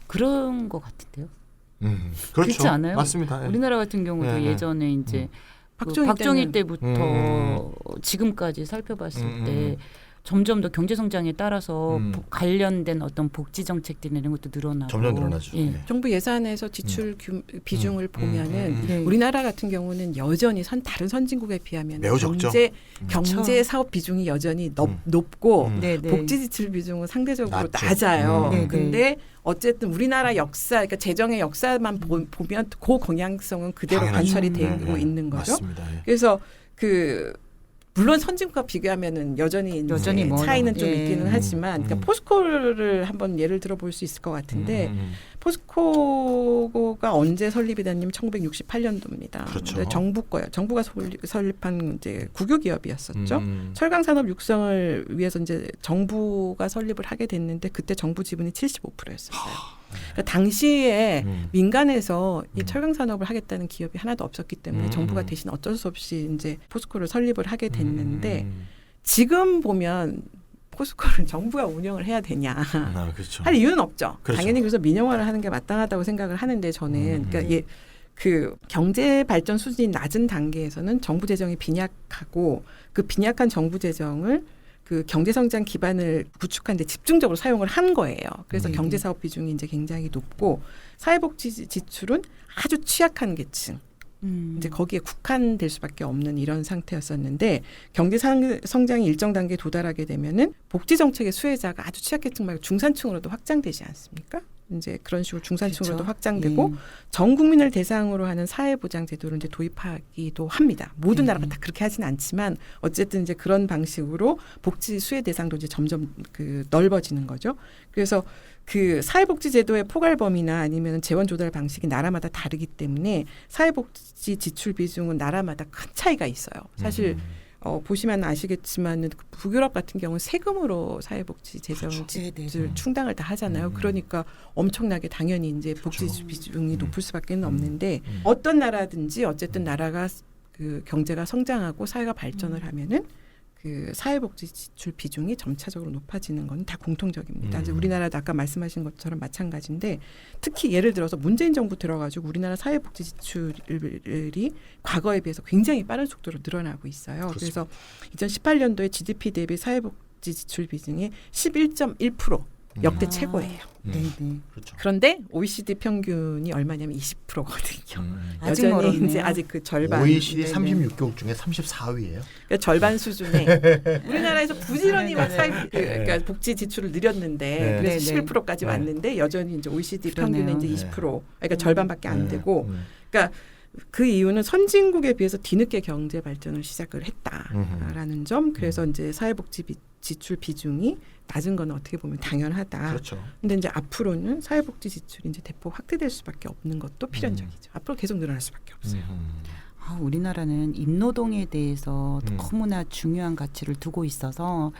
그런 것 같은데요. 그렇죠. 그렇지 않아요? 맞습니다. 예. 우리나라 같은 경우도 예전에 이제 박정희 때부터 지금까지 살펴봤을 때 점점 더 경제 성장에 따라서 관련된 어떤 복지 정책들이나 이런 것도 늘어나고 점점 늘어나죠. 예. 네. 정부 예산에서 지출 비중을 보면은 네. 우리나라 같은 경우는 여전히 다른 선진국에 비하면 매우 적죠. 경제 사업 비중이 여전히 높고 네, 네. 복지 지출 비중은 상대적으로 낮죠. 낮아요. 네, 네. 근데 어쨌든 우리나라 역사, 그러니까 재정의 역사만 보면 그 경향성은 그대로 당연하죠. 관철이 되고 있는 거죠. 맞습니다. 예. 그래서 물론 선진국과 비교하면 여전히 뭐 차이는 좀 있기는 하지만 그러니까 포스코를 한번 예를 들어볼 수 있을 것 같은데 포스코가 언제 설립이 됐냐면 1968년도입니다. 그렇죠. 정부 거예요. 정부가 설립한 이제 국유 기업이었었죠. 철강 산업 육성을 위해서 이제 정부가 설립을 하게 됐는데 그때 정부 지분이 75%였어요. 그러니까 당시에 민간에서 이 음. 철강 산업을 하겠다는 기업이 하나도 없었기 때문에 정부가 대신 어쩔 수 없이 이제 포스코를 설립을 하게 됐는데 지금 보면 포스코를 정부가 운영을 해야 되냐 그렇죠. 할 이유는 없죠. 그렇죠. 당연히 그래서 민영화를 하는 게 마땅하다고 생각을 하는데 저는 그러니까 그 경제 발전 수준이 낮은 단계에서는 정부 재정이 빈약하고 그 빈약한 정부 재정을 그 경제 성장 기반을 구축하는 데 집중적으로 사용을 한 거예요. 그래서 경제 사업 비중이 이제 굉장히 높고 사회복지 지출은 아주 취약한 계층 이제 거기에 국한될 수밖에 없는 이런 상태였었는데 경제 성장이 일정 단계에 도달하게 되면은 복지 정책의 수혜자가 아주 취약계층 말고 중산층으로도 확장되지 않습니까? 이제 그런 식으로 중산층으로도 그렇죠. 확장되고 전 국민을 대상으로 하는 사회보장 제도를 이제 도입하기도 합니다. 모든 나라가 다 그렇게 하지는 않지만 어쨌든 이제 그런 방식으로 복지 수혜 대상도 이제 점점 그 넓어지는 거죠. 그래서 그 사회복지 제도의 포괄 범위나 아니면 재원 조달 방식이 나라마다 다르기 때문에 사회복지 지출 비중은 나라마다 큰 차이가 있어요. 사실 보시면 아시겠지만 북유럽 같은 경우는 세금으로 사회복지 재정 지출 충당을 다 하잖아요. 그러니까 엄청나게 당연히 이제 복지 비중이 높을 수밖에 없는데 어떤 나라든지 어쨌든 나라가 그 경제가 성장하고 사회가 발전을 하면은 그 사회복지 지출 비중이 점차적으로 높아지는 건 다 공통적입니다. 이제 우리나라도 아까 말씀하신 것처럼 마찬가지인데 특히 예를 들어서 문재인 정부 들어가지고 우리나라 사회복지 지출이 과거에 비해서 굉장히 빠른 속도로 늘어나고 있어요. 그렇습니다. 그래서 2018년도에 GDP 대비 사회복지 지출 비중이 11.1% 역대 최고예요. 네네. 그렇죠. 그런데 OECD 평균이 얼마냐면 20%거든요. 아직 여전히 멀었네요. 이제 아직 그 절반. OECD 네네. 36개국 중에 34위예요. 그러니까 절반 수준에 우리나라에서 부지런히 막 그러니까 복지 지출을 늘렸는데 네. 그래서 네네. 11%까지 네. 왔는데 여전히 이제 OECD 그러네요. 평균은 이제 20%, 그러니까 절반밖에 안 되고, 음. 그러니까 그 이유는 선진국에 비해서 뒤늦게 경제 발전을 시작을 했다라는 점. 그래서 이제 사회복지 지출 비중이 낮은 건 어떻게 보면 당연하다. 그렇죠. 근데 이제 앞으로는 사회복지 지출이 이제 대폭 확대될 수밖에 없는 것도 필연적이죠. 앞으로 계속 늘어날 수밖에 없어요. 우리나라는 임노동에 대해서 너무나 중요한 가치를 두고 있어서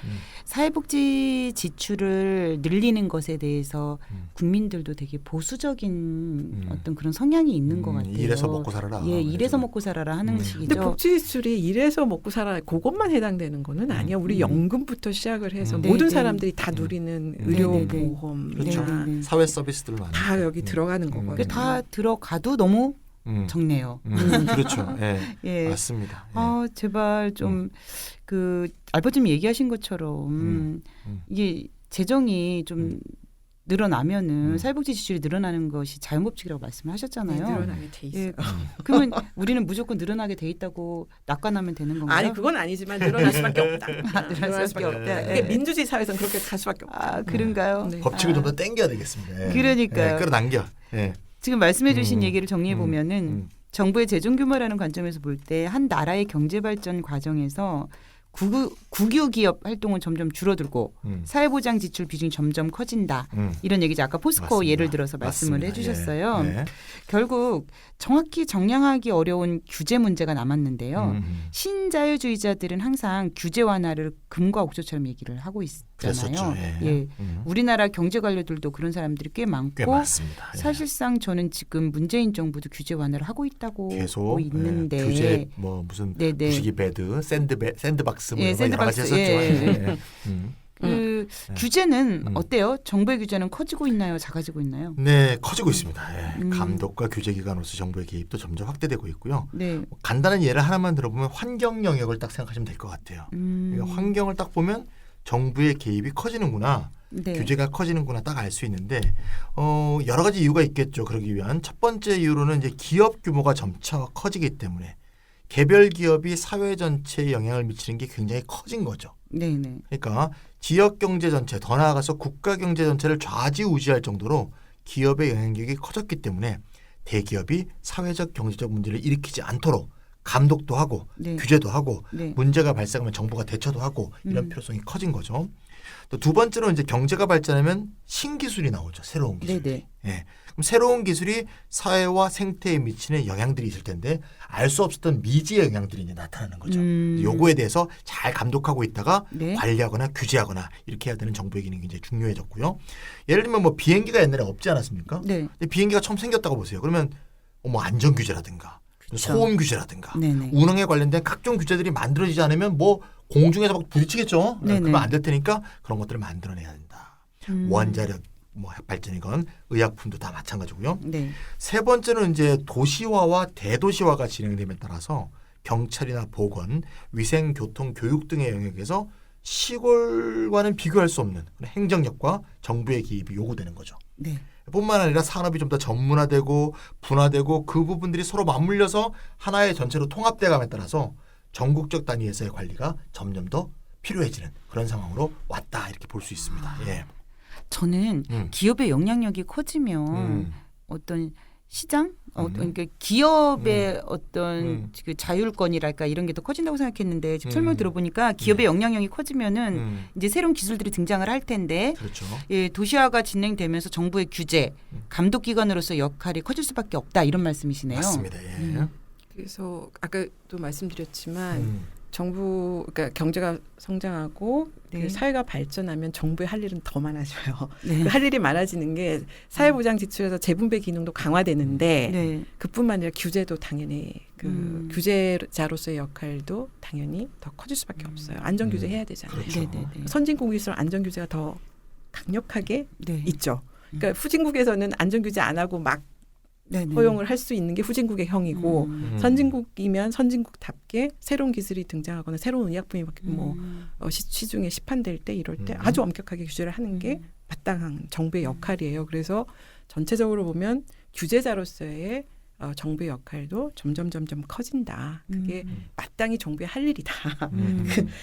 사회복지 지출을 늘리는 것에 대해서 국민들도 되게 보수적인 어떤 그런 성향이 있는 것 같아요. 일해서 먹고 살아라. 예, 일해서 먹고 살아라 하는 근데 식이죠. 복지 지출이 일해서 먹고 살아 그것만 해당되는 거는 아니야. 우리 연금부터 시작을 해서 모든 네네. 사람들이 다 누리는 의료 네네네. 보험이나 그렇죠. 네네네. 사회 서비스들 많이. 다 여기 들어가는 그게 거거든요. 다 들어가도 너무 적네요. 그렇죠. 예. 예. 맞습니다. 예. 제발 좀 그 알버님 얘기하신 것처럼 이게 재정이 좀 늘어나면은 사회복지 지출이 늘어나는 것이 자연법칙이라고 말씀하셨잖아요. 늘어나게 돼 있어요. 예. 그러면 우리는 무조건 늘어나게 돼 있다고 낙관하면 되는 건가요? 아니 그건 아니지만 늘어날 수밖에 없다. 늘어날 수밖에 없다. 그게 민주주의 사회에서는 그렇게 갈 수밖에 없다. 그런가요? 네. 법칙을 좀 더 당겨야 되겠습니다. 예. 그러니까요. 예, 끌어당겨. 예. 지금 말씀해주신 얘기를 정리해 보면은 정부의 재정 규모라는 관점에서 볼 때 한 나라의 경제 발전 과정에서 국유 기업 활동은 점점 줄어들고 사회보장 지출 비중이 점점 커진다. 이런 얘기죠. 아까 포스코 맞습니다. 예를 들어서 말씀을 맞습니다. 해주셨어요. 예. 예. 결국 정확히 정량하기 어려운 규제 문제가 남았는데요. 신자유주의자들은 항상 규제 완화를 금과 옥조처럼 얘기를 하고 있잖아요. 그랬었죠. 예. 우리나라 경제 관료들도 그런 사람들이 꽤 많고 꽤 많습니다. 예. 사실상 저는 지금 문재인 정부도 규제 완화를 하고 있다고 계속 보고 있는데 규제 뭐 무슨 네네. 부식이 배드, 샌드박스 뭐 예, 이런 거 여러 가지 샌드박스, 했었죠. 예. 규제는 어때요? 정부의 규제는 커지고 있나요? 작아지고 있나요? 네, 커지고 있습니다. 예. 감독과 규제 기관으로서 정부의 개입도 점점 확대되고 있고요. 네. 간단한 예를 하나만 들어보면 환경 영역을 딱 생각하시면 될 것 같아요. 그러니까 환경을 딱 보면 정부의 개입이 커지는구나. 네. 규제가 커지는구나 딱 알 수 있는데 여러 가지 이유가 있겠죠. 그러기 위한 첫 번째 이유로는 이제 기업 규모가 점차 커지기 때문에 개별 기업이 사회 전체에 영향을 미치는 게 굉장히 커진 거죠. 네네. 그러니까 지역 경제 전체, 더 나아가서 국가 경제 전체를 좌지우지할 정도로 기업의 영향력이 커졌기 때문에 대기업이 사회적 경제적 문제를 일으키지 않도록 감독도 하고 네. 규제도 하고 네. 문제가 발생하면 정부가 대처도 하고 이런 필요성이 커진 거죠. 또 두 번째로 이제 경제가 발전하면 신기술이 나오죠. 새로운 기술. 네네. 예. 그럼 새로운 기술이 사회와 생태에 미치는 영향들이 있을 텐데 알 수 없었던 미지의 영향들이 이제 나타나는 거죠. 요거에 대해서 잘 감독하고 있다가 네. 관리하거나 규제하거나 이렇게 해야 되는 정부의 기능이 굉장히 중요해졌고요. 예를 들면 뭐 비행기가 옛날에 없지 않았습니까? 네. 근데 비행기가 처음 생겼다고 보세요. 그러면 뭐 안전 규제라든가 그쵸. 소음 규제라든가 네네. 운항에 관련된 각종 규제들이 만들어지지 않으면 뭐 공중에서 막 부딪히겠죠. 네네. 그러면 안 될 테니까 그런 것들을 만들어내야 된다. 원자력 뭐 발전이건 의약품도 다 마찬가지고요. 네. 세 번째는 이제 도시화와 대도시화가 진행됨에 따라서 경찰이나 보건, 위생, 교통, 교육 등의 영역에서 시골과는 비교할 수 없는 그런 행정력과 정부의 개입이 요구되는 거죠. 네. 뿐만 아니라 산업이 좀 더 전문화되고 분화되고 그 부분들이 서로 맞물려서 하나의 전체로 통합돼감에 따라서 전국적 단위에서의 관리가 점점 더 필요해지는 그런 상황으로 왔다 이렇게 볼 수 있습니다. 예. 저는 기업의 영향력이 커지면 어떤 시장, 그러니까 기업의 어떤 그 자율권이랄까 이런 게 더 커진다고 생각했는데 지금 설명 들어보니까 기업의 영향력이 커지면은 이제 새로운 기술들이 등장을 할 텐데 그렇죠. 예, 도시화가 진행되면서 정부의 규제, 감독 기관으로서 역할이 커질 수밖에 없다 이런 말씀이시네요. 맞습니다. 예. 그래서 아까도 말씀드렸지만 정부 그러니까 경제가 성장하고 네. 그 사회가 발전하면 정부의 할 일은 더 많아져요. 네. 그 할 일이 많아지는 게 사회보장 지출에서 재분배 기능도 강화되는데 네. 그뿐만 아니라 규제도 당연히 그 규제자로서의 역할도 당연히 더 커질 수밖에 없어요. 안전 규제 해야 되잖아요. 그렇죠. 네, 네, 네. 선진국일수록 안전 규제가 더 강력하게 네. 있죠. 그러니까 후진국에서는 안전 규제 안 하고 막 네, 네. 허용을 할 수 있는 게 후진국의 형이고 선진국이면 선진국답게 새로운 기술이 등장하거나 새로운 의약품이 뭐 시중에 시판될 때 이럴 때 아주 엄격하게 규제를 하는 게 마땅한 정부의 역할이에요. 그래서 전체적으로 보면 규제자로서의 정부의 역할도 점점 커진다. 그게 마땅히 정부의 할 일이다.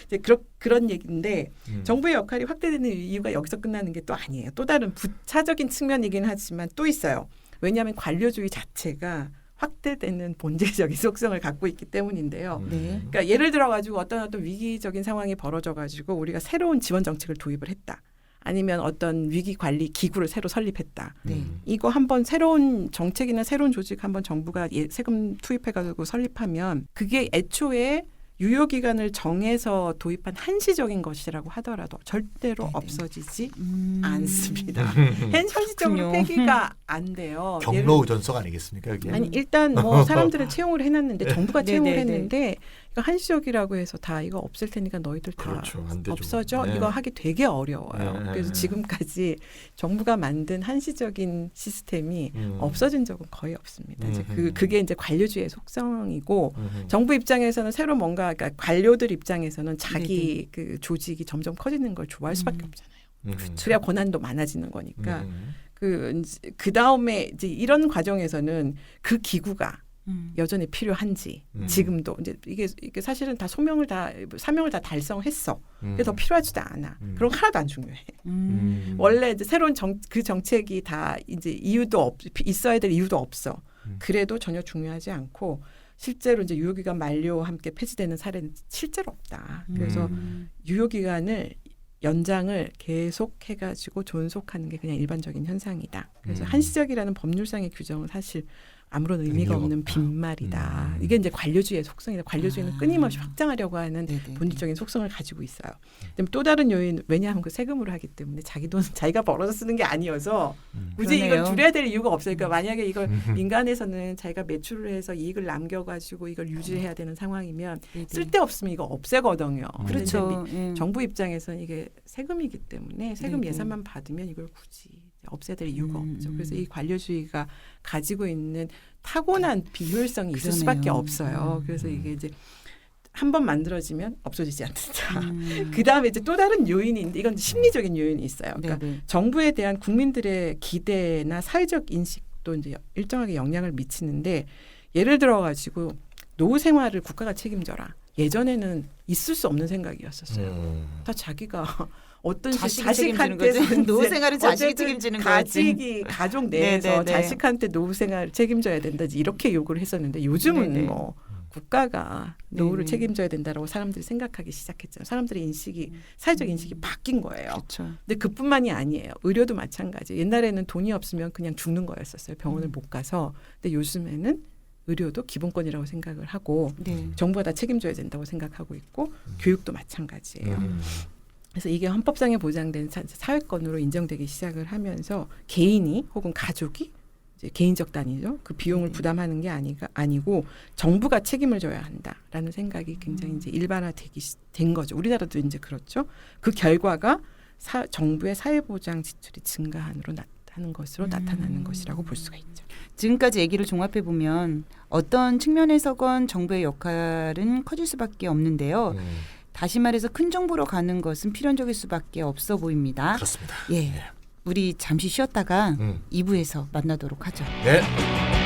이제 그런 얘기인데 정부의 역할이 확대되는 이유가 여기서 끝나는 게 또 아니에요. 또 다른 부차적인 측면이긴 하지만 또 있어요. 왜냐하면 관료주의 자체가 확대되는 본질적인 속성을 갖고 있기 때문인데요. 네. 그러니까 예를 들어 가지고 어떤 위기적인 상황이 벌어져 가지고 우리가 새로운 지원 정책을 도입을 했다. 아니면 어떤 위기 관리 기구를 새로 설립했다. 네. 이거 한번 새로운 정책이나 새로운 조직 한번 정부가 세금 투입해 가지고 설립하면 그게 애초에 유효 기간을 정해서 도입한 한시적인 것이라고 하더라도 절대로 없어지지 않습니다. 현실적으로 그렇군요. 폐기가 안 돼요. 경로 의존성 아니겠습니까? 이게? 아니 일단 뭐 사람들을 채용을 해놨는데 정부가 채용을 네네네. 했는데 이거 한시적이라고 해서 다 이거 없앨 테니까 너희들 다 그렇죠. 안 되죠. 없어져 네. 이거 하기 되게 어려워요. 네. 그래서 지금까지 정부가 만든 한시적인 시스템이 없어진 적은 거의 없습니다. 이제 그게 이제 관료주의의 속성이고 정부 입장에서는 새로 뭔가 그러니까 관료들 입장에서는 자기 그 조직이 점점 커지는 걸 좋아할 수밖에 없잖아요. 그래야 권한도 많아지는 거니까. 그 다음에 이제 이런 과정에서는 그 기구가 여전히 필요한지 지금도 이제 이게 사실은 다 사명을 다 달성했어. 그게 더 필요하지도 않아. 그런 거 하나도 안 중요해. 원래 이제 새로운 그 정책이 다 이제 이유도 있어야 될 이유도 없어. 그래도 전혀 중요하지 않고 실제로 이제 유효기간 만료와 함께 폐지되는 사례는 실제로 없다. 그래서 유효기간을 연장을 계속 해가지고 존속하는 게 그냥 일반적인 현상이다. 그래서 한시적이라는 법률상의 규정은 사실 아무런 의미가 없는 빈말이다. 이게 이제 관료주의의 속성이다. 관료주의는 끊임없이 확장하려고 하는 본질적인 속성을 가지고 있어요. 또 다른 요인, 왜냐하면 그 세금으로 하기 때문에 자기 돈 자기가 벌어서 쓰는 게 아니어서 굳이 그러네요. 이걸 줄여야 될 이유가 없어요. 그러니까 만약에 이걸 민간에서는 자기가 매출을 해서 이익을 남겨가지고 이걸 유지해야 되는 상황이면 쓸데없으면 이거 없애거든요. 근데 이제 그렇죠. 정부 입장에서는 이게 세금이기 때문에 세금 네네. 예산만 받으면 이걸 굳이 없애야 될 이유가 없죠. 그래서 이 관료주의가 가지고 있는 타고난 비효율성이 있을 그러네요. 수밖에 없어요. 그래서 이게 이제 한 번 만들어지면 없어지지 않는다. 그 다음에 이제 또 다른 요인이 있는데 이건 심리적인 요인이 있어요. 그러니까 네네. 정부에 대한 국민들의 기대나 사회적 인식도 이제 일정하게 영향을 미치는데 예를 들어 가지고 노후 생활을 국가가 책임져라. 예전에는 있을 수 없는 생각이었었어요. 다 자기가 어떤 자식한테 노후 생활은 자식이 책임지는 거지. 가족 내에서 네네네. 자식한테 노후 생활 책임져야 된다 이렇게 요구를 했었는데 요즘은 네네. 뭐 국가가 노후를 네네. 책임져야 된다라고 사람들이 생각하기 시작했잖아요. 사람들의 인식이 사회적 인식이 바뀐 거예요. 그렇죠. 근데 그뿐만이 아니에요. 의료도 마찬가지. 옛날에는 돈이 없으면 그냥 죽는 거였었어요. 병원을 못 가서. 근데 요즘에는 의료도 기본권이라고 생각을 하고 네. 정부가 다 책임져야 된다고 생각하고 있고 교육도 마찬가지예요. 음. 그래서 이게 헌법상에 보장된 사회권으로 인정되기 시작을 하면서 개인이 혹은 가족이 이제 개인적 단위죠. 그 비용을 네. 부담하는 게 아니고 정부가 책임을 져야 한다라는 생각이 굉장히 이제 일반화되기 된 거죠. 우리나라도 이제 그렇죠. 그 결과가 정부의 사회보장 지출이 증가하는 것으로 나타나는 것이라고 볼 수가 있죠. 지금까지 얘기를 종합해 보면 어떤 측면에서건 정부의 역할은 커질 수밖에 없는데요. 다시 말해서 큰 정부로 가는 것은 필연적일 수밖에 없어 보입니다. 그렇습니다. 예, 우리 잠시 쉬었다가 음. 2부에서 만나도록 하죠. 네.